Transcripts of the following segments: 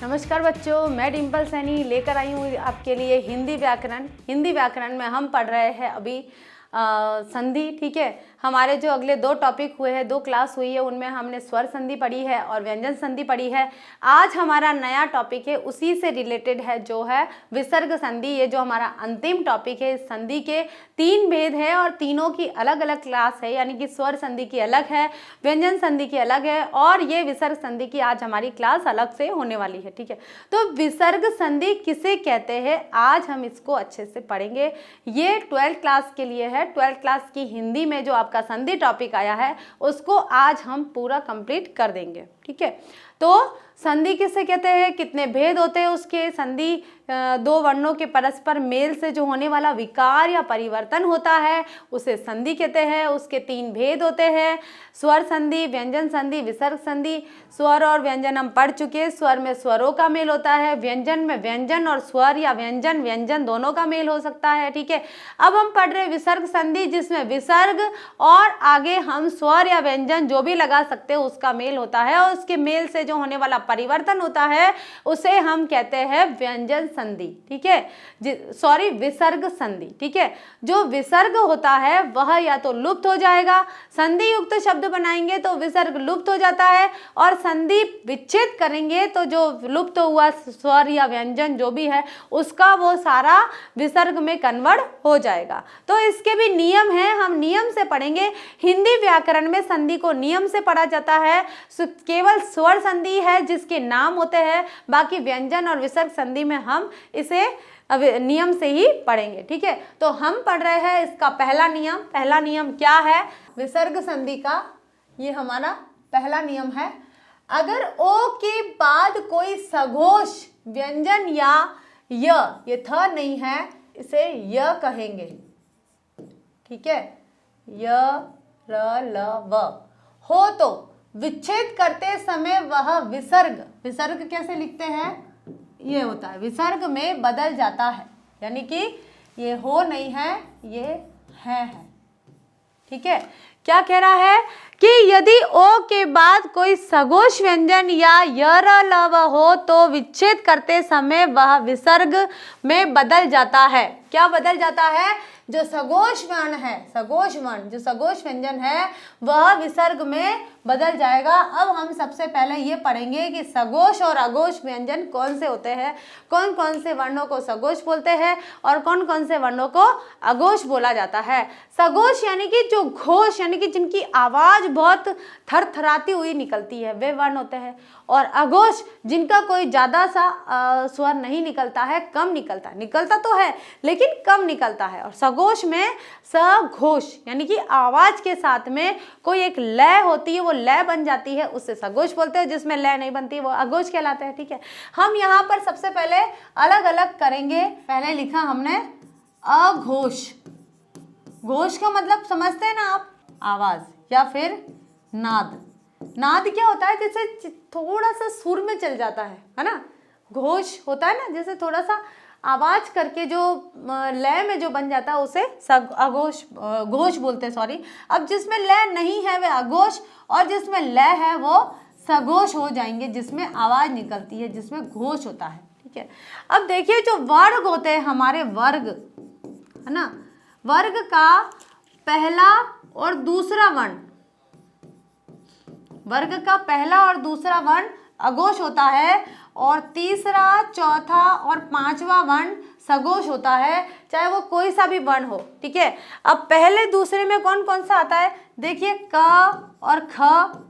नमस्कार बच्चों, मैं डिम्पल सैनी लेकर आई हूँ आपके लिए हिंदी व्याकरण। हिंदी व्याकरण में हम पढ़ रहे हैं अभी संधि। ठीक है, हमारे जो अगले 2 टॉपिक हुए हैं, 2 क्लास हुई है, उनमें हमने स्वर संधि पढ़ी है और व्यंजन संधि पढ़ी है। आज हमारा नया टॉपिक है, उसी से रिलेटेड है, जो है विसर्ग संधि। ये जो हमारा अंतिम टॉपिक है, इस संधि के 3 भेद है और तीनों की अलग अलग क्लास है, यानी कि स्वर संधि की अलग है, व्यंजन संधि की अलग है और ये विसर्ग संधि की आज हमारी क्लास अलग से होने वाली है। ठीक है, तो विसर्ग संधि किसे कहते हैं, आज हम इसको अच्छे से पढ़ेंगे। ये 12th क्लास के लिए है। 12th क्लास की हिंदी में जो आपका संधि टॉपिक आया है उसको आज हम पूरा कंप्लीट कर देंगे। ठीक है, तो संधि किसे कहते हैं, कितने भेद होते हैं उसके, संधि 2 वर्णों के परस्पर मेल से जो होने वाला विकार या परिवर्तन होता है उसे संधि कहते हैं। उसके 3 भेद होते हैं, स्वर संधि, व्यंजन संधि, विसर्ग संधि। स्वर और व्यंजन हम पढ़ चुके हैं। स्वर में स्वरों का मेल होता है, व्यंजन में व्यंजन और स्वर या व्यंजन व्यंजन दोनों का मेल हो सकता है। ठीक है, अब हम पढ़ रहे हैं विसर्ग संधि, जिसमें विसर्ग और आगे हम स्वर या व्यंजन जो भी लगा सकते हैं उसका मेल होता है और उसके मेल से जो होने वाला परिवर्तन होता है उसे हम कहते हैं व्यंजन संधि। ठीक है, सॉरी, विसर्ग संधि। ठीक है, जो विसर्ग होता है वह या तो लुप्त हो जाएगा, संधि युक्त शब्द बनाएंगे तो विसर्ग लुप्त हो जाता है, और संधि विच्छेद करेंगे तो जो लुप्त हुआ स्वर या व्यंजन जो भी है उसका वो सारा विसर्ग में कन्वर्ट हो जाएगा। तो इसके भी नियम हैं, हम नियम से पढ़ेंगे। हिंदी व्याकरण में संधि को नियम से पढ़ा जाता है। केवल स्वर संधि है जिसके नाम होते हैं, बाकी व्यंजन और विसर्ग संधि में हम इसे अब नियम से ही पढ़ेंगे। ठीक है, तो हम पढ़ रहे हैं इसका पहला नियम। पहला नियम क्या है विसर्ग संधि का, ये हमारा पहला नियम है। अगर ओ के बाद कोई सघोष व्यंजन या ये थ नहीं है, इसे य कहेंगे। ठीक है, य र ल व हो तो विच्छेद करते समय वह विसर्ग, विसर्ग कैसे लिखते हैं, ये होता है, विसर्ग में बदल जाता है, यानी कि ये हो नहीं है, ये है। ठीक है, क्या कह रहा है कि यदि ओ के बाद कोई सघोष व्यंजन या य र ल व हो तो विच्छेद करते समय वह विसर्ग में बदल जाता है। क्या बदल जाता है, जो सघोष वर्ण है, सघोष वर्ण जो सघोष व्यंजन है वह विसर्ग में बदल जाएगा। अब हम सबसे पहले ये पढ़ेंगे कि सघोष और अघोष व्यंजन कौन से होते हैं, कौन कौन से वर्णों को सघोष बोलते हैं और कौन कौन से वर्णों को अघोष बोला जाता है। सघोष यानी कि जो घोष, यानी कि जिनकी आवाज बहुत थरथराती हुई निकलती है, वे वर्ण होते हैं। और अघोष जिनका कोई ज्यादा सा स्वर नहीं निकलता है, कम निकलता है, निकलता तो है लेकिन कम निकलता है। और सघोष में सघोष यानी कि आवाज के साथ में कोई एक लय होती है, वो लय बन जाती है, उससे सघोष बोलते हैं। जिसमें लय नहीं बनती वो अघोष कहलाते हैं। ठीक है, हम यहाँ पर सबसे पहले अलग अलग करेंगे। पहले लिखा हमने अघोष, घोष का मतलब समझते हैं ना आप, आवाज या फिर नाद। नाद क्या होता है, जैसे थोड़ा सा सुर में चल जाता है ना। घोष होता है ना, जैसे थोड़ा सा आवाज करके जो लय में जो बन जाता है उसे अघोष, घोष बोलते हैं। सॉरी, अब जिसमें लय नहीं है वह अघोष और जिसमें लय है वो सघोष हो जाएंगे, जिसमें आवाज निकलती है, जिसमें घोष होता है। ठीक है, अब देखिए जो वर्ग होते हैं हमारे, वर्ग है ना, वर्ग का पहला और दूसरा वर्ण, वर्ग का पहला और दूसरा वर्ण अघोष होता है और तीसरा, चौथा और 5वां वर्ण सघोष होता है, चाहे वो कोई सा भी वर्ण हो। ठीक है, अब पहले दूसरे में कौन कौन सा आता है, देखिए क और ख,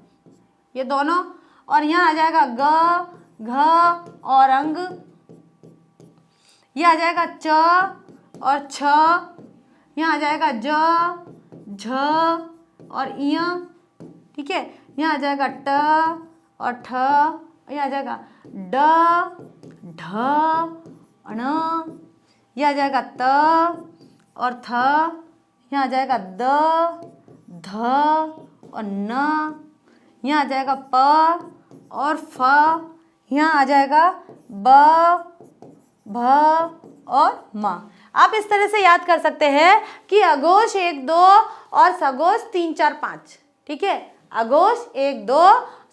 ये दोनों, और यहाँ आ जाएगा ग, घ और अंग, ये आ जाएगा च और छ, यहाँ आ जाएगा ज, झ और इय। ठीक है, यहाँ आ जाएगा ट और ठ, यहाँ आ जाएगा ड, ढ, ण, यहाँ आ जाएगा त और थ, यहाँ आ जाएगा द, ध और न, यहाँ आ जाएगा प और फ, यहाँ आ जाएगा ब, भ और म। आप इस तरह से याद कर सकते हैं कि अघोष 1 2 और सघोष 3 4 5। ठीक है, अघोष 1 2,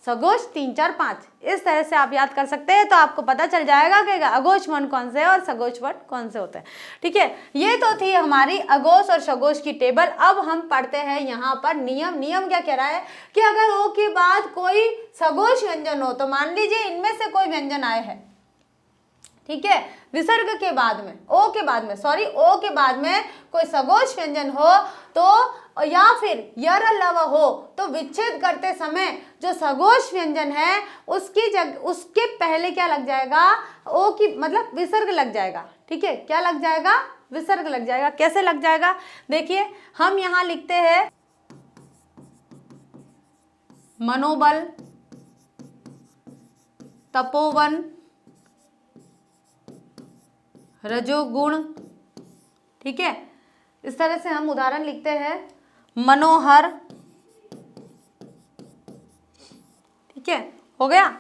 सगोश 3 4 5, इस तरह से आप याद कर सकते हैं। तो आपको पता चल जाएगा कि अघोष वर्ण कौन से है और सगोश वर्ण कौन से होते हैं। ठीक है, ये तो थी हमारी अघोष और सगोश की टेबल। अब हम पढ़ते हैं यहाँ पर नियम। नियम क्या कह रहा है कि अगर ओ के बाद कोई सगोश व्यंजन हो, तो मान लीजिए इनमें से कोई व्यंजन आए हैं, ठीक है, विसर्ग के बाद में, ओ के बाद में कोई सगोश व्यंजन हो, तो या फिर यर लव हो, तो विच्छेद करते समय जो सगोश व्यंजन है उसके पहले क्या लग जाएगा, ओ की मतलब विसर्ग लग जाएगा। ठीक है, क्या लग जाएगा, विसर्ग लग जाएगा। कैसे लग जाएगा, देखिए हम यहाँ लिखते हैं मनोबल, तपोवन, रजोगुण। ठीक है, इस तरह से हम उदाहरण लिखते हैं मनोहर। ठीक है, हो गया।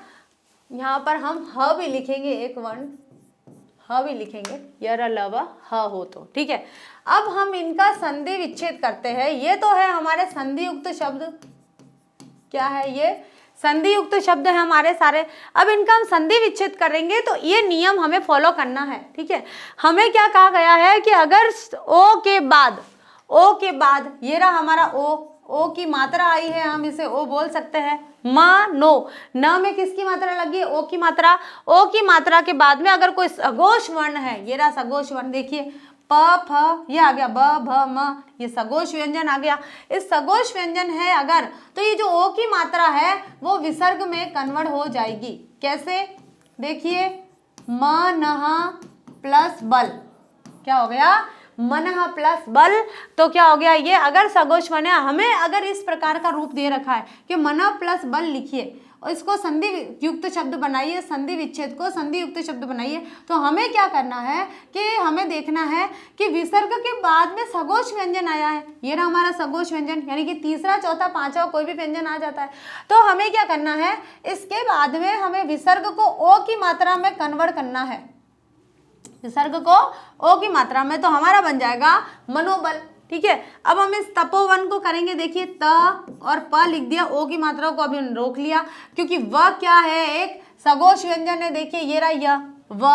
यहाँ पर हम ह भी लिखेंगे, एक वर्ण ह भी लिखेंगे, यर लव ह हो तो। ठीक है, अब हम इनका संधि विच्छेद करते हैं। ये तो है हमारे संधि युक्त शब्द, क्या है ये, संधि युक्त शब्द है हमारे सारे। अब इनका हम संधि विच्छेद करेंगे, तो ये नियम हमें फॉलो करना है। ठीक है, हमें क्या कहा गया है कि अगर ओ के बाद ये रहा हमारा ओ की मात्रा आई है, हम इसे ओ बोल सकते हैं। नो, न में किसकी मात्रा लगी है, ओ की मात्रा। ओ की मात्रा के बाद में अगर कोई सगोश वर्ण है, ये रहा सगोश वर्ण, देखिए प फ ये आ गया, ब भ म, ये सगोश व्यंजन आ गया। इस सगोश व्यंजन है अगर, तो ये जो ओ की मात्रा है वो विसर्ग में कन्वर्ट हो जाएगी। कैसे, देखिए मनः प्लस बल, क्या हो गया, मनः प्लस बल। तो क्या हो गया, ये अगर सगोश वर्ण है, हमें अगर इस प्रकार का रूप दे रखा है कि मनः प्लस बल लिखिए और इसको संधि युक्त शब्द बनाइए, संधि विच्छेद को संधि युक्त शब्द बनाइए, तो हमें क्या करना है कि हमें देखना है कि विसर्ग के बाद में सगोश व्यंजन आया है। ये रहा हमारा सगोश व्यंजन, यानी कि तीसरा चौथा पांचवा कोई भी व्यंजन आ जाता है। तो हमें क्या करना है, इसके बाद में हमें विसर्ग को ओ की मात्रा में कन्वर्ट करना है, विसर्ग को ओ की मात्रा में। तो हमारा बन जाएगा मनोबल। ठीक है, अब हम इस तपोवन को करेंगे, देखिए त और प लिख दिया, ओ की मात्रा को अभी रोक लिया, क्योंकि वह क्या है, एक सगोश व्यंजन है। देखिए ये रहा य व,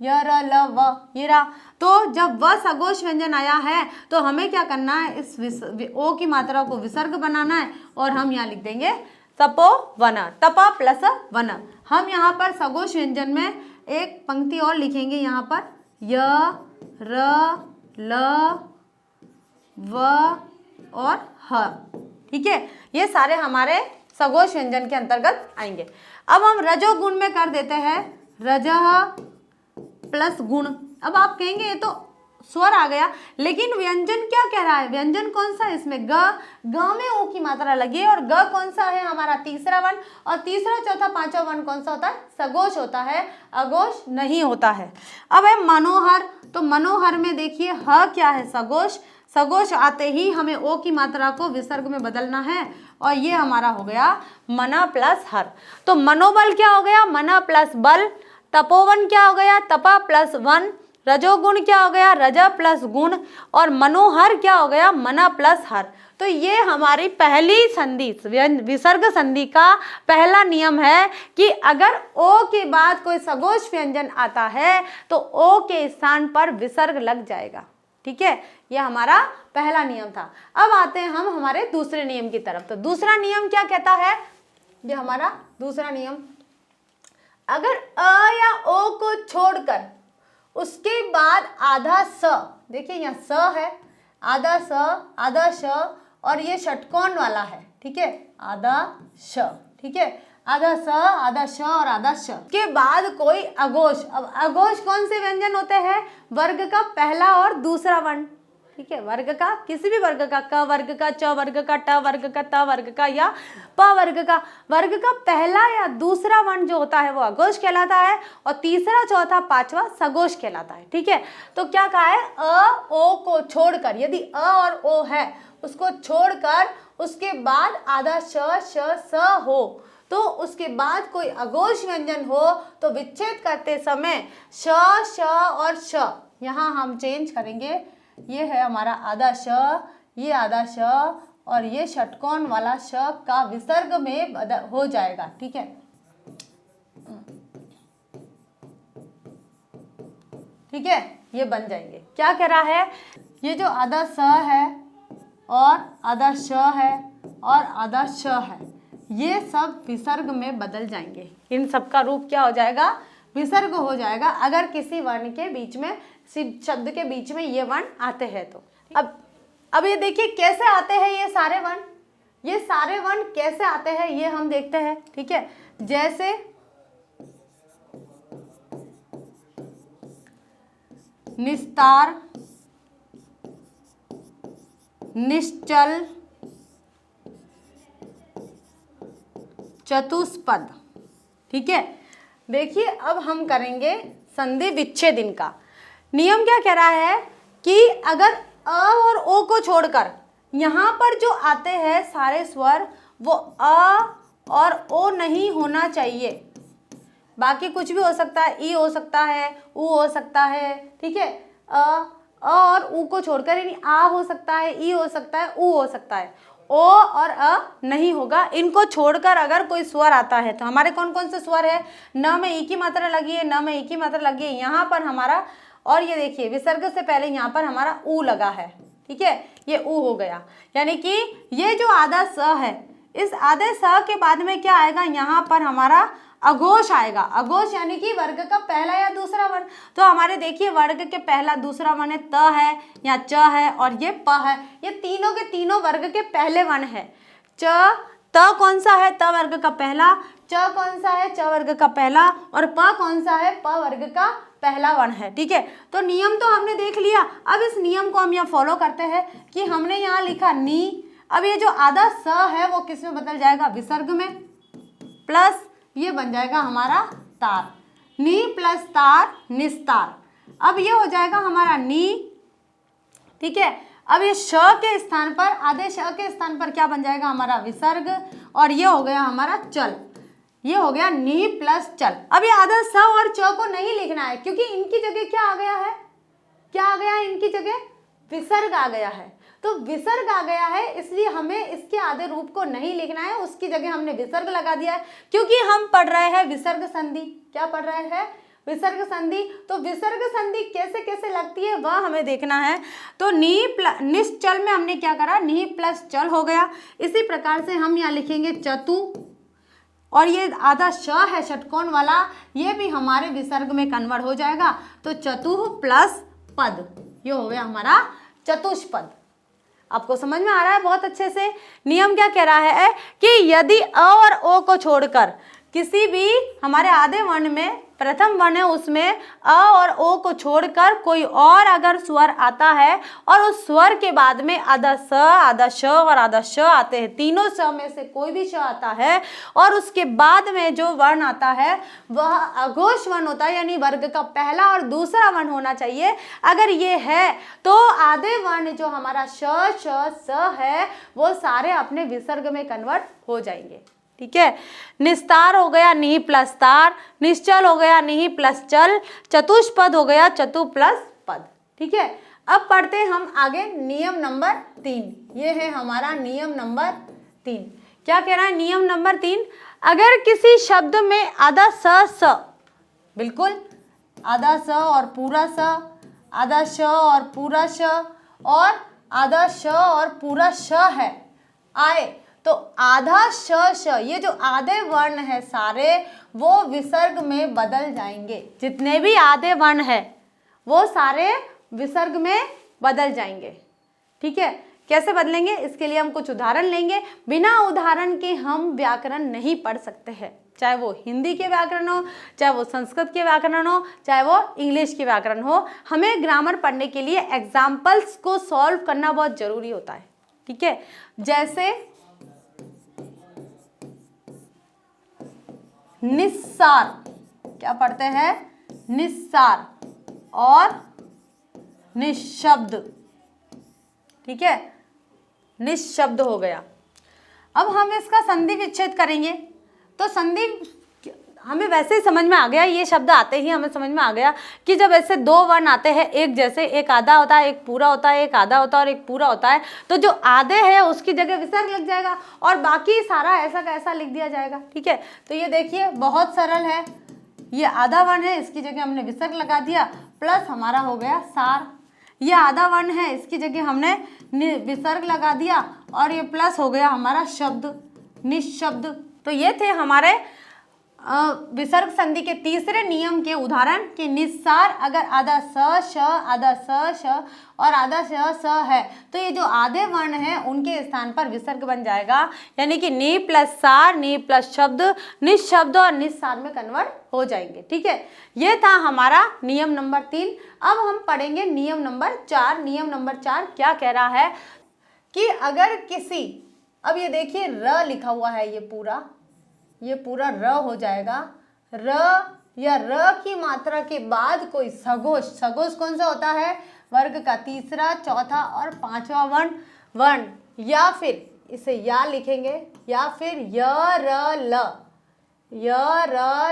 य र ल व, ये रहा। तो जब वह सगोश व्यंजन आया है, तो हमें क्या करना है, इस ओ की मात्रा को विसर्ग बनाना है, और हम यहाँ लिख देंगे तपोवन, तपा प्लस वन। हम यहाँ पर सगोश व्यंजन में एक पंक्ति और लिखेंगे, यहाँ पर य र ल व और ह। ठीक है, ये सारे हमारे सगोश व्यंजन के अंतर्गत आएंगे। अब हम रजोगुण में कर देते हैं, रजः प्लस गुण। अब आप कहेंगे ये तो स्वर आ गया, लेकिन व्यंजन क्या कह रहा है, व्यंजन कौन सा है इसमें, ग में ओ की मात्रा लगी है, और ग कौन सा है हमारा तीसरा वर्ण, और तीसरा चौथा पांचवा वर्ण कौन सा होता है, सगोश होता है, अघोष नहीं होता है। अब है मनोहर, तो मनोहर में देखिए ह क्या है, सगोश। सगोश आते ही हमें ओ की मात्रा को विसर्ग में बदलना है, और ये हमारा हो गया मना प्लस हर। तो मनोबल क्या हो गया, मना प्लस बल। तपोवन क्या हो गया, तपा प्लस वन। रजोगुण क्या हो गया, रजा प्लस गुण। और मनोहर क्या हो गया, मना प्लस हर। तो ये हमारी पहली संधि, विसर्ग संधि का पहला नियम है कि अगर ओ के बाद कोई सगोश व्यंजन आता है, तो ओ के स्थान पर विसर्ग लग जाएगा। ठीक है, यह हमारा पहला नियम था। अब आते हैं हम हमारे दूसरे नियम की तरफ। तो दूसरा नियम क्या कहता है, ये हमारा दूसरा नियम, अगर अ या ओ को छोड़कर उसके बाद आधा स, देखिए यहाँ स है, आधा स, आधा श, और ये षटकोण वाला है। ठीक है, आधा श, ठीक है, आधा स, आधा श और आधा श के बाद कोई अघोष। अब अघोष कौन से व्यंजन होते हैं, वर्ग का पहला और दूसरा वर्ण। ठीक है, वर्ग का, किसी भी वर्ग का, क वर्ग का, च वर्ग का, ट वर्ग का, त वर्ग का या प वर्ग का, वर्ग का पहला या दूसरा वर्ण जो होता है वो अघोष कहलाता है, और तीसरा चौथा पांचवा सगोष कहलाता है। ठीक है, तो क्या कहा है, अ ओ को छोड़कर, यदि अ और ओ है उसको छोड़कर उसके बाद आधा श श स हो, तो उसके बाद कोई अघोष व्यंजन हो, तो विच्छेद करते समय श श और श यहाँ हम चेंज करेंगे। ये है हमारा आधा श, ये आधा श और ये षटकोण वाला श का विसर्ग में हो जाएगा। ठीक है, ठीक है, ये बन जाएंगे। क्या कह रहा है, ये जो आधा स है और आधा श है और आधा श है, ये सब विसर्ग में बदल जाएंगे। इन सब का रूप क्या हो जाएगा, विसर्ग हो जाएगा, अगर किसी वर्ण के बीच में, शब्द के बीच में ये वर्ण आते हैं तो। अब ये देखिए कैसे आते हैं ये सारे वर्ण, ये सारे वर्ण कैसे आते हैं ये हम देखते हैं। ठीक है, जैसे निस्तार, निश्चल, चतुष्पद। ठीक है, देखिए अब हम करेंगे संधि विच्छेदन का नियम। क्या कह रहा है कि अगर अ और ओ को छोड़कर यहाँ पर जो आते हैं सारे स्वर वो अ और ओ नहीं होना चाहिए। बाकी कुछ भी हो सकता है, ई हो सकता है, उ हो सकता है। ठीक है, अ और उ को छोड़कर, यानी आ हो सकता है, ई हो सकता है, उ हो सकता है, ओ और अ नहीं होगा। इनको छोड़कर अगर कोई स्वर आता है तो हमारे कौन कौन से स्वर है, न में ई की मात्रा लगी है, न में ई की मात्रा लगी है यहाँ पर हमारा, और ये देखिए विसर्ग से पहले यहाँ पर हमारा उ लगा है। ठीक है, ये उ हो गया, यानी कि ये जो आधा स है, इस आधे स के बाद में क्या आएगा, यहाँ पर हमारा अघोष आएगा। अघोष यानी कि वर्ग का पहला या दूसरा वर्ण। तो हमारे देखिए वर्ग के पहला दूसरा वर्ण है, त है या च है और ये प है। ये तीनों के तीनों वर्ग के पहले वर्ण है। च, त कौन सा है, त वर्ग का पहला, च कौन सा है, च वर्ग का पहला, और प कौन सा है, प वर्ग का पहला वर्ण है। ठीक है, तो नियम तो हमने देख लिया। अब इस नियम को हम यहाँ फॉलो करते हैं कि हमने यहाँ लिखा नी, अब ये जो आधा स है वो किस में बदल जाएगा, विसर्ग में, प्लस ये बन जाएगा हमारा तार, नी प्लस तार निस्तार। अब ये हो जाएगा हमारा नी। ठीक है, अब ये श के स्थान पर, आधे श के स्थान पर क्या बन जाएगा हमारा विसर्ग, और ये हो गया हमारा चल, ये हो गया नी प्लस चल। अब ये आधा स और च को नहीं लिखना है क्योंकि इनकी जगह क्या आ गया है, क्या आ गया है, इनकी जगह विसर्ग आ गया है। तो विसर्ग आ गया है इसलिए हमें इसके आधे रूप को नहीं लिखना है, उसकी जगह हमने विसर्ग लगा दिया है क्योंकि हम पढ़ रहे हैं विसर्ग संधि। क्या पढ़ रहे हैं, विसर्ग संधि। तो विसर्ग संधि कैसे कैसे लगती है वह हमें देखना है। तो निश्चल में हमने क्या करा, नी प्लस चल हो गया। इसी प्रकार से हम यहाँ लिखेंगे चतु, और ये आधा श है षटकोण वाला, ये भी हमारे विसर्ग में कन्वर्ट हो जाएगा। तो चतुः प्लस पद, ये हो गया हमारा चतुष्पद। आपको समझ में आ रहा है बहुत अच्छे से। नियम क्या कह रहा है कि यदि अ और ओ को छोड़कर किसी भी हमारे आधे वर्ण में प्रथम वर्ण है उसमें अ और ओ को छोड़कर कोई और अगर स्वर आता है और उस स्वर के बाद में आधा स, आधा श और आधा श आते हैं, तीनों स में से कोई भी श आता है और उसके बाद में जो वर्ण आता है वह अघोष वर्ण होता है, यानी वर्ग का पहला और दूसरा वर्ण होना चाहिए। अगर ये है तो आधे वर्ण जो हमारा श, श, स है वो सारे अपने विसर्ग में कन्वर्ट हो जाएंगे। ठीक है, निस्तार हो गया नी प्लस तार, निश्चल हो गया नी प्लस चल, चतुष्पद हो गया चतु प्लस पद। ठीक है, अब पढ़ते हैं हम आगे नियम नंबर 3। ये है हमारा नियम नंबर 3। क्या कह रहा है नियम नंबर 3, अगर किसी शब्द में आधा स, बिल्कुल आधा स और पूरा स, आधा श और पूरा श और आधा श और पूरा श है आए, तो आधा श, ये जो आधे वर्ण है सारे वो विसर्ग में बदल जाएंगे। जितने भी आधे वर्ण है वो सारे विसर्ग में बदल जाएंगे। ठीक है, कैसे बदलेंगे इसके लिए हम कुछ उदाहरण लेंगे। बिना उदाहरण के हम व्याकरण नहीं पढ़ सकते हैं, चाहे वो हिंदी के व्याकरण हो, चाहे वो संस्कृत के व्याकरण हो, चाहे वो इंग्लिश के व्याकरण हो। हमें ग्रामर पढ़ने के लिए एग्जाम्पल्स को सॉल्व करना बहुत जरूरी होता है। ठीक है, जैसे निस्सार, क्या पढ़ते हैं, निस्सार और निशब्द। ठीक है, निशब्द हो गया। अब हम इसका संधि विच्छेद करेंगे। तो संधि हमें वैसे ही समझ में आ गया, ये शब्द आते ही हमें समझ में आ गया कि जब ऐसे दो वर्ण आते हैं एक जैसे, एक आधा होता है एक पूरा होता है, एक आधा होता है और एक पूरा होता है, तो जो आधे है उसकी जगह विसर्ग लग जाएगा और बाकी सारा ऐसा का ऐसा लिख दिया जाएगा। ठीक है, तो ये देखिए बहुत सरल है, ये आधा वर्ण है इसकी जगह हमने विसर्ग लगा दिया, प्लस हमारा हो गया सार। ये आधा वर्ण है इसकी जगह हमने विसर्ग लगा दिया और ये प्लस हो गया हमारा शब्द, निशब्द। तो ये थे हमारे विसर्ग संधि के तीसरे नियम के उदाहरण कि निस्सार अगर आधा स श, आधा स श और आधा श स है तो ये जो आधे वर्ण हैं उनके स्थान पर विसर्ग बन जाएगा, यानी कि नि प्लस सार, नि प्लस शब्द, निशब्द और निस्सार में कन्वर्ट हो जाएंगे। ठीक है, ये था हमारा नियम नंबर 3। अब हम पढ़ेंगे नियम नंबर 4। नियम नंबर 4 क्या कह रहा है कि अगर किसी, अब ये देखिए र लिखा हुआ है, ये पूरा र हो जाएगा। र या र की मात्रा के बाद कोई सगोश, सगोश कौन सा होता है, वर्ग का तीसरा, चौथा और पांचवा वर्ण, या फिर इसे या लिखेंगे या फिर य र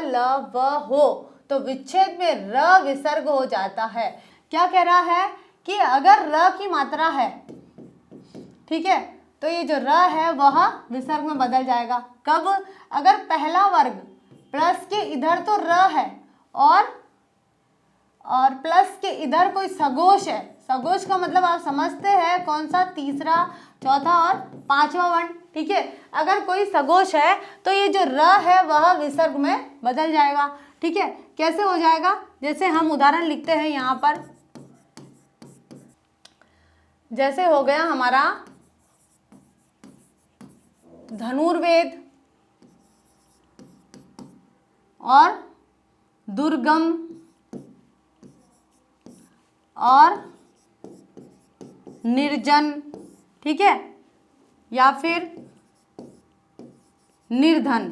ल व हो, तो विच्छेद में र विसर्ग हो जाता है। क्या कह रहा है कि अगर र की मात्रा है, ठीक है, तो ये जो र है वह विसर्ग में बदल जाएगा। कब, अगर पहला वर्ग प्लस के इधर तो र है और प्लस के इधर कोई सगोश है। सगोश का मतलब आप समझते हैं कौन सा, तीसरा, चौथा और पांचवा वर्ण। ठीक है, अगर कोई सगोश है तो ये जो र है वह विसर्ग में बदल जाएगा। ठीक है, कैसे हो जाएगा, जैसे हम उदाहरण लिखते हैं यहाँ पर, जैसे हो गया हमारा धनुर्वेद और दुर्गम और निर्जन। ठीक है, या फिर निर्धन।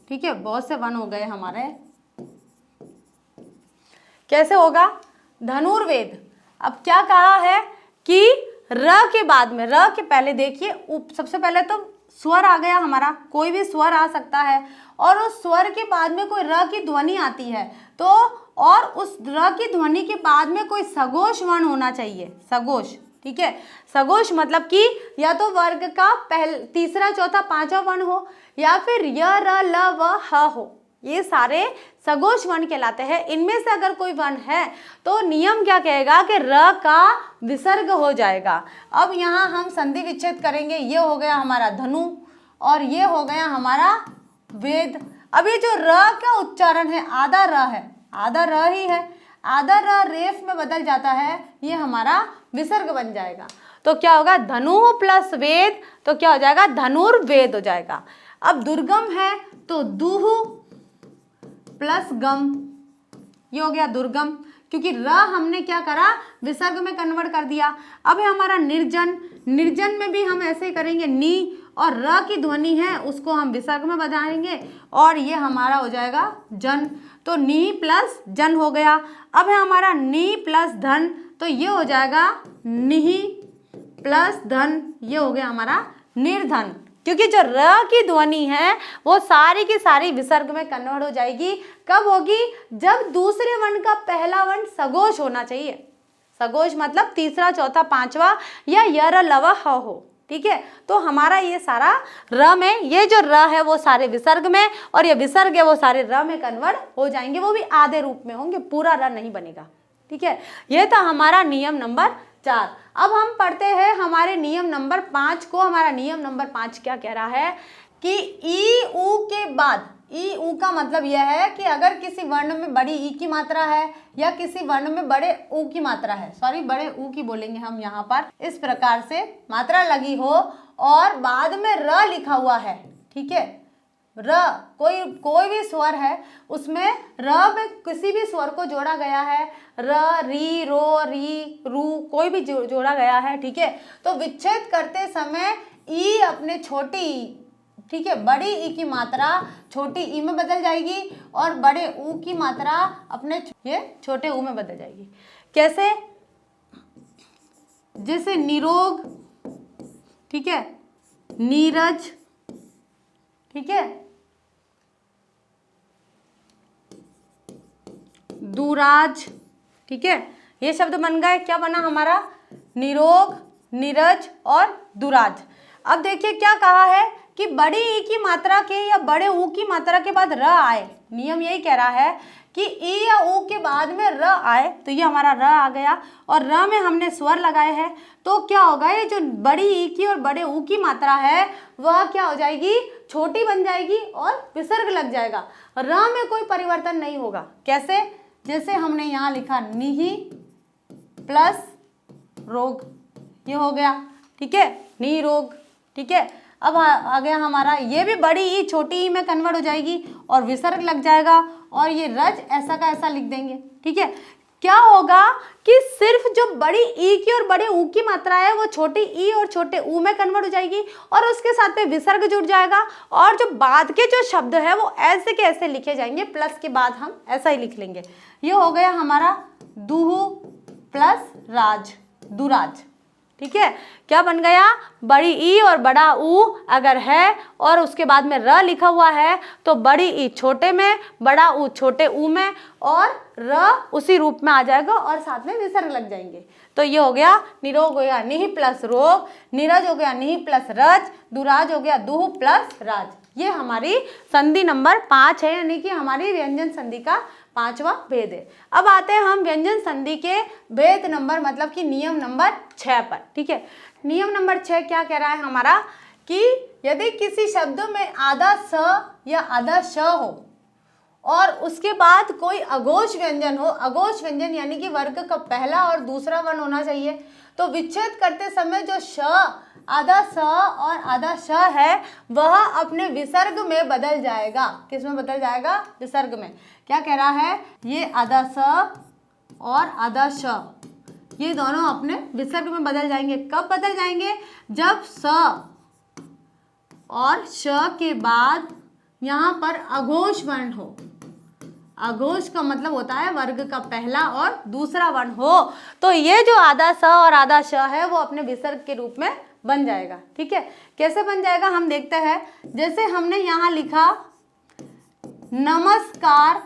ठीक है, बहुत से वन हो गए हमारे। कैसे होगा, धनुर्वेद। अब क्या कहा है कि र के बाद में, र के पहले देखिए सबसे पहले तो स्वर आ गया हमारा, कोई भी स्वर आ सकता है और उस स्वर के बाद में कोई र की ध्वनि आती है, तो और उस र की ध्वनि के बाद में कोई सगोश वर्ण होना चाहिए, सगोश। ठीक है, सगोश मतलब कि या तो वर्ग का तीसरा, चौथा, पांचवा वर्ण हो या फिर य र ल व ह हो, ये सारे सगोश वर्ण कहलाते हैं। इनमें से अगर कोई वर्ण है तो नियम क्या कहेगा कि र का विसर्ग हो जाएगा। अब यहाँ हम संधि विच्छेद करेंगे, ये हो गया हमारा धनु और ये हो गया हमारा वेद। अब ये जो र का उच्चारण है, आधा र है, आधा र ही है, आधा र रेफ में बदल जाता है, ये हमारा विसर्ग बन जाएगा। तो क्या होगा, धनु प्लस वेद, तो क्या हो जाएगा, धनुर्वेद हो जाएगा। अब दुर्गम है तो दुहु प्लस गम, ये हो गया दुर्गम, क्योंकि र हमने क्या करा, विसर्ग में कन्वर्ट कर दिया। अब है हमारा निर्जन, निर्जन में भी हम ऐसे ही करेंगे, नी और र की ध्वनि है उसको हम विसर्ग में बदलेंगे और ये हमारा हो जाएगा जन, तो नी प्लस जन हो गया। अब है हमारा नी प्लस धन, तो ये हो जाएगा निहि प्लस धन, ये हो गया हमारा निर्धन, क्योंकि जो र की ध्वनि है वो सारी की सारी विसर्ग में कन्वर्ट हो जाएगी। कब होगी, जब दूसरे वर्ण का पहला वर्ण सगोश होना चाहिए। सगोश मतलब तीसरा, चौथा, पांचवा या य र ल व ह हो। ठीक है, तो हमारा ये सारा र में, ये जो र है वो सारे विसर्ग में और ये विसर्ग है वो सारे र में कन्वर्ट हो जाएंगे, वो भी आधे रूप में होंगे, पूरा र नहीं बनेगा। ठीक है, ये था हमारा नियम नंबर 4। अब हम पढ़ते हैं हमारे नियम नंबर 5 को। हमारा नियम नंबर 5 क्या कह रहा है कि ई ऊ के बाद, ई ऊ का मतलब यह है कि अगर किसी वर्ण में बड़ी ई की मात्रा है या किसी वर्ण में बड़े ऊ की मात्रा है, सॉरी बड़े ऊ की बोलेंगे हम यहाँ पर, इस प्रकार से मात्रा लगी हो और बाद में र लिखा हुआ है। ठीक है, र कोई भी स्वर है उसमें र में किसी भी स्वर को जोड़ा गया है, र, री, रो, री, रू, कोई भी जोड़ा गया है। ठीक है, तो विच्छेद करते समय ई अपने छोटी ई, ठीक है, बड़ी ई की मात्रा छोटी ई में बदल जाएगी और बड़े ऊ की मात्रा अपने ये छोटे ऊ में बदल जाएगी। कैसे, जैसे निरोग, ठीक है, नीरज, ठीक है, दुराज, ठीक है, ये शब्द बन गए। क्या बना हमारा? निरोग, नीरज और दुराज। अब देखिए क्या कहा है कि बड़ी ई की मात्रा के या बड़े ऊ की मात्रा के बाद र आए। नियम यही कह रहा है कि ई या ऊ के बाद में र आए, तो ये हमारा र आ गया और र में हमने स्वर लगाए हैं, तो क्या होगा, ये जो बड़ी ई की और बड़े ऊ की मात्रा है वह क्या हो जाएगी? छोटी बन जाएगी और विसर्ग लग जाएगा। र में कोई परिवर्तन नहीं होगा। कैसे? जैसे हमने यहाँ लिखा निहि प्लस रोग, ये हो गया, ठीक है, निरोग, ठीक है। अब आ गया हमारा, ये भी बड़ी ई छोटी ई में कन्वर्ट हो जाएगी और विसर्ग लग जाएगा और ये रज ऐसा का ऐसा लिख देंगे, ठीक है। क्या होगा कि सिर्फ जो बड़ी ई की और बड़े ऊ की मात्रा है वो छोटी ई और छोटे ऊ में कन्वर्ट हो जाएगी और उसके साथ में विसर्ग जुड़ जाएगा और जो बाद के जो शब्द है वो ऐसे के ऐसे लिखे जाएंगे, प्लस के बाद हम ऐसा ही लिख लेंगे। ये हो गया हमारा दुहु प्लस राज, दुराज, ठीक है। क्या बन गया? बड़ी ई और बड़ा ऊ अगर है और उसके बाद में र लिखा हुआ है तो बड़ी ई छोटे में, बड़ा ऊ छोटे ऊ में और र उसी रूप में आ जाएगा और साथ में विसर्ग लग जाएंगे। तो ये हो गया निरोग हो गया निहि प्लस रोग, नीरज हो गया निहि प्लस रज, दुराज हो गया दुहु प्लस राज। ये हमारी संधि नंबर 5 है, यानी कि हमारी व्यंजन संधि का 5वां भेद है। अब आते हैं हम व्यंजन संधि के भेद नंबर मतलब कि नियम नंबर 6 पर, ठीक है। नियम नंबर 6 क्या कह रहा है हमारा कि यदि किसी शब्द में आधा स या आधा श हो और उसके बाद कोई अघोष व्यंजन हो, अघोष व्यंजन यानी कि वर्ग का पहला और दूसरा वर्ण होना चाहिए, तो विच्छेद करते समय जो श, आधा स और आधा श है वह अपने विसर्ग में बदल जाएगा। किस में बदल जाएगा? विसर्ग में। क्या कह रहा है? ये आधा स और आधा श, ये दोनों अपने विसर्ग में बदल जाएंगे। कब बदल जाएंगे? जब स और श के बाद यहाँ पर अघोष वर्ण हो। अघोष का मतलब होता है वर्ग का पहला और दूसरा वर्ण हो, तो ये जो आधा स और आधा श है वो अपने विसर्ग के रूप में बन जाएगा, ठीक है। कैसे बन जाएगा हम देखते हैं। जैसे हमने यहाँ लिखा नमस्कार,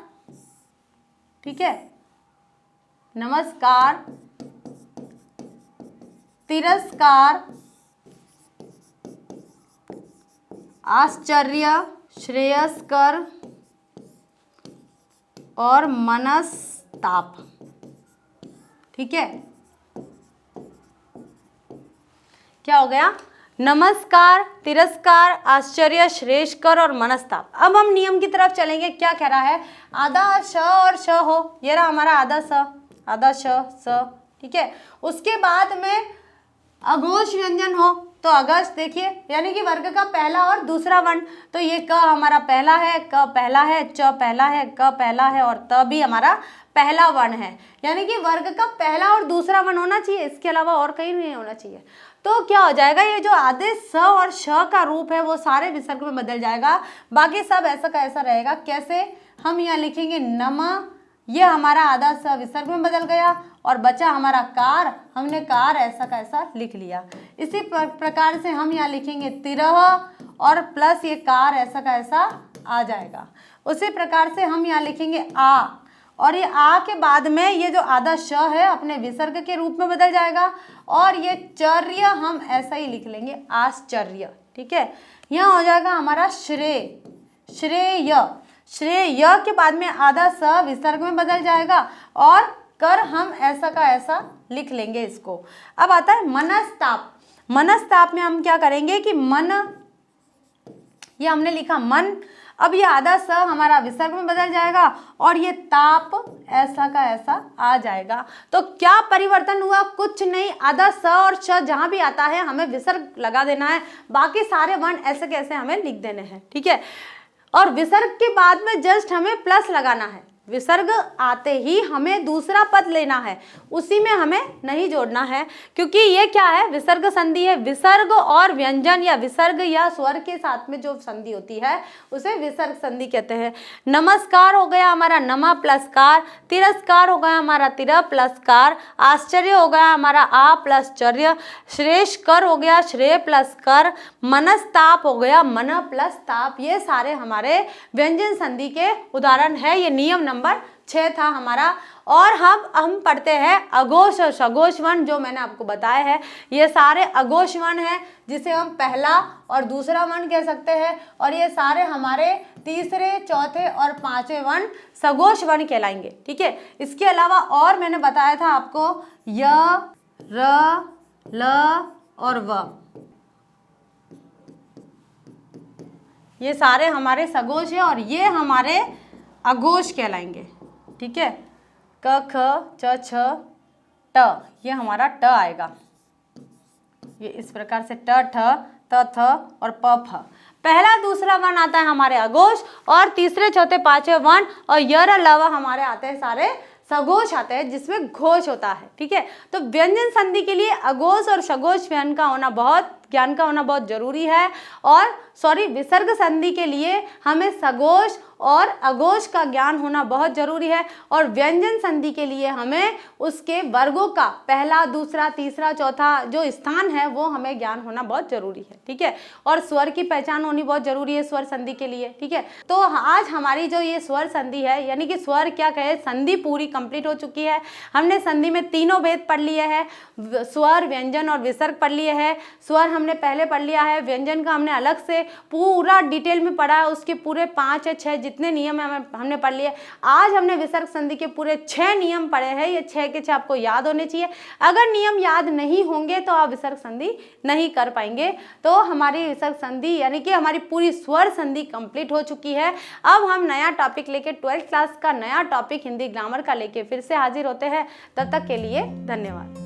ठीक है, नमस्कार, तिरस्कार, आश्चर्य, श्रेयस्कर और मनस्ताप, ठीक है। क्या हो गया? नमस्कार, तिरस्कार, आश्चर्य, श्रेयस्कर और मनस्ताप। अब हम नियम की तरफ चलेंगे। क्या कह रहा है? आधा श और श हो, ये रहा हमारा आधा स, आधा श, ठीक है। उसके बाद में अघोष व्यंजन हो तो अघोष देखिए यानी कि वर्ग का पहला और दूसरा वर्ण, तो ये क हमारा पहला है, क पहला है, च पहला है, क पहला है और त भी हमारा पहला वर्ण है, यानी कि वर्ग का पहला और दूसरा वर्ण होना चाहिए, इसके अलावा और कहीं नहीं होना चाहिए। तो क्या हो जाएगा? ये जो आधे स और श का रूप है वो सारे विसर्ग में बदल जाएगा, बाकी सब ऐसा का ऐसा रहेगा। कैसे? हम यहाँ लिखेंगे नम, ये हमारा आधा स विसर्ग में बदल गया और बचा हमारा कार, हमने कार ऐसा का ऐसा लिख लिया। इसी प्रकार से हम यहाँ लिखेंगे तिरह और प्लस ये कार ऐसा का ऐसा आ जाएगा। उसी प्रकार से हम यहाँ लिखेंगे आ, और ये आ के बाद में ये जो आधा श है अपने विसर्ग के रूप में बदल जाएगा और ये चर्य हम ऐसा ही लिख लेंगे, आश्चर्य, ठीक है। यहाँ हो जाएगा हमारा श्रेय, श्रेय, श्रेय के बाद में आधा स विसर्ग में बदल जाएगा और कर हम ऐसा का ऐसा लिख लेंगे इसको। अब आता है मनस्ताप। मनस्ताप में हम क्या करेंगे कि मन, ये हमने लिखा मन, अब ये आधा स हमारा विसर्ग में बदल जाएगा और ये ताप ऐसा का ऐसा आ जाएगा। तो क्या परिवर्तन हुआ? कुछ नहीं, आधा स और श जहां भी आता है हमें विसर्ग लगा देना है, बाकी सारे वर्ण ऐसे कैसे हमें लिख देने हैं, ठीक है। और विसर्ग के बाद में जस्ट हमें प्लस लगाना है, विसर्ग आते ही हमें दूसरा पद लेना है, उसी में हमें नहीं जोड़ना है, क्योंकि ये क्या है? विसर्ग संधि है। विसर्ग और व्यंजन या विसर्ग या स्वर के साथ में जो संधि होती है उसे विसर्ग संधि कहते हैं। नमस्कार हो गया हमारा नमा प्लस कार, तिरस्कार हो गया हमारा तिरा प्लस कार, आश्चर्य हो गया हमारा आ प्लस चर्य, श्रेयस्कर हो गया श्रेय प्लस कर, मनस्ताप हो गया मन प्लस ताप। ये सारे हमारे व्यंजन संधि के उदाहरण है। ये नियम नंबर 6 था हमारा। और हम पढ़ते हैं अघोष और सघोष वर्ण, जो मैंने आपको बताया है ये सारे अघोष वर्ण हैं, जिसे हम पहला और दूसरा वर्ण कह सकते हैं, और ये सारे हमारे तीसरे, चौथे और पांचवें वर्ण सघोष वर्ण कहलाएंगे। ठीक है, इसके अलावा और मैंने बताया था आपको य, र, ल और व, ये सारे हमारे सघोष है और ये हमारे अघोष कहलाएंगे। ठीक है, क, ख, च, छ, ट, ये हमारा ट आएगा। ये इस प्रकार से ट, ठ, त, थ और प, फ। पहला दूसरा वर्ण आता है हमारे अघोष, और तीसरे, चौथे, पांचवें वर्ण और यर, लव हमारे आते हैं सारे सघोष आते हैं, जिसमें घोष होता है। ठीक है, तो व्यंजन संधि के लिए अघोष और सघोष ज्ञान का होना बहुत जरूरी है। और विसर्ग संधि के लिए हमें सघोष और अघोष का ज्ञान होना बहुत जरूरी है। और व्यंजन संधि के लिए हमें उसके वर्गों का पहला, दूसरा, तीसरा, चौथा जो स्थान है वो हमें ज्ञान होना बहुत जरूरी है। ठीक है, और स्वर की पहचान होनी बहुत जरूरी है स्वर संधि के लिए। ठीक है, तो आज हमारी जो ये स्वर संधि है, यानी कि स्वर क्या कहे, संधि पूरी कंप्लीट हो चुकी है। हमने संधि में तीनों भेद पढ़ लिए हैं, स्वर, व्यंजन और विसर्ग पढ़ लिए हैं। स्वर हमने पहले पढ़ लिया है, व्यंजन का हमने अलग से पूरा डिटेल में पढ़ा है, उसके पूरे 5 या 6 जितने नियम है हमने पढ़ लिए। आज हमने विसर्ग संधि के पूरे 6 नियम पढ़े हैं, ये 6 के 6 आपको याद होने चाहिए। अगर नियम याद नहीं होंगे तो आप विसर्ग संधि नहीं कर पाएंगे। तो हमारी विसर्ग संधि यानी कि हमारी पूरी स्वर संधि कंप्लीट हो चुकी है। अब हम नया टॉपिक लेके 12th क्लास का नया टॉपिक हिंदी ग्रामर का लेके फिर से हाजिर होते हैं। तब तक के लिए धन्यवाद।